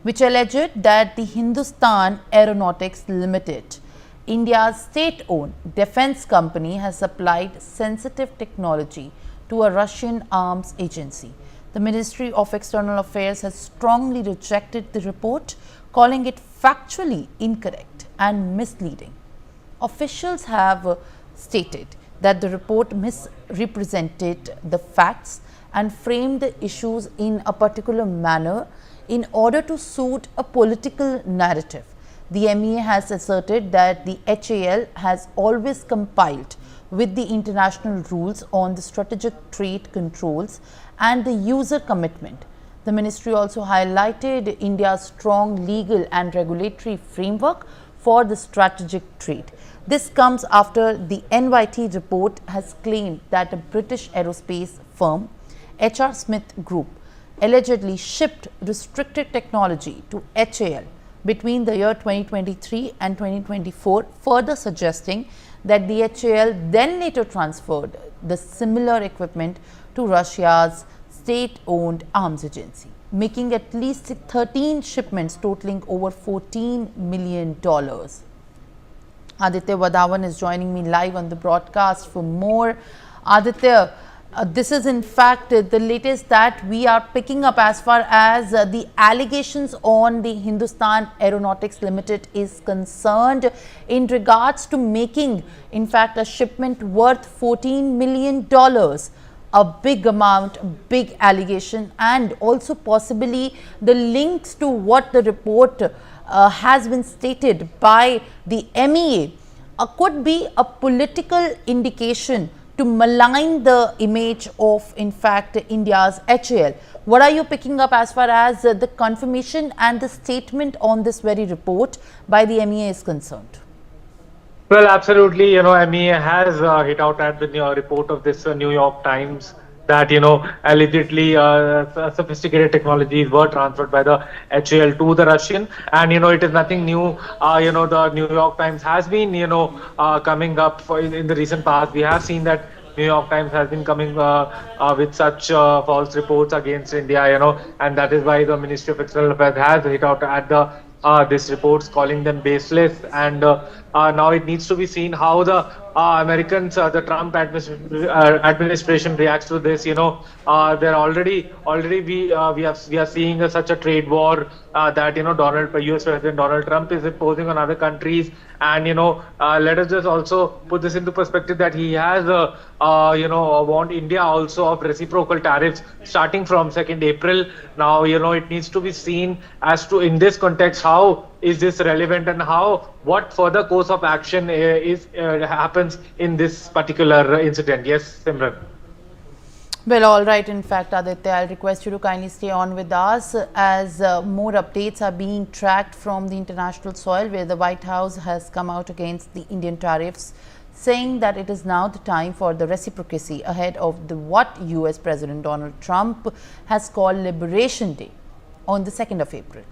which alleged that the Hindustan Aeronautics Limited, India's state-owned defense company, has supplied sensitive technology to a Russian arms agency. The Ministry of External Affairs has strongly rejected the report, calling it factually incorrect and misleading. Officials have stated that the report misrepresented the facts and framed the issues in a particular manner in order to suit a political narrative. The MEA has asserted that the HAL has always complied with the international rules on the strategic trade controls and the user commitment. The ministry also highlighted India's strong legal and regulatory framework for the strategic trade. This comes after the NYT report has claimed that a British aerospace firm, HR Smith Group, allegedly shipped restricted technology to HAL between the year 2023 and 2024, further suggesting that the HAL then later transferred the similar equipment to Russia's state-owned arms agency, making at least 13 shipments totaling over $14 million. Aditya Vadavan is joining me live on the broadcast for more. Aditya, this is in fact the latest that we are picking up as far as the allegations on the Hindustan Aeronautics Limited is concerned in regards to making in fact a shipment worth $14 million. A big amount, big allegation, and also possibly the links to what the report has been stated by the MEA could be a political indication to malign the image of in fact India's HAL. What are you picking up as far as the confirmation and the statement on this very report by the MEA is concerned? Well, absolutely. MEA has hit out at the report of this New York Times that, allegedly sophisticated technologies were transferred by the HAL to the Russian. And, it is nothing new. The New York Times has been, coming up in the recent past. We have seen that New York Times has been coming with such false reports against India, and that is why the Ministry of External Affairs has hit out at the these reports, calling them baseless. And now it needs to be seen how the Americans, the Trump administration reacts to this. They're already we are seeing such a trade war that US President Donald Trump is imposing on other countries. And let us just also put this into perspective that he has warned India also of reciprocal tariffs starting from 2nd April. Now it needs to be seen as to, in this context, how is this relevant and what further course of action happens in this particular incident. Yes, Simran. Well, all right. In fact, Aditya, I'll request you to kindly stay on with us as more updates are being tracked from the international soil, where the White House has come out against the Indian tariffs, saying that it is now the time for the reciprocity ahead of what US President Donald Trump has called Liberation Day on the 2nd of April.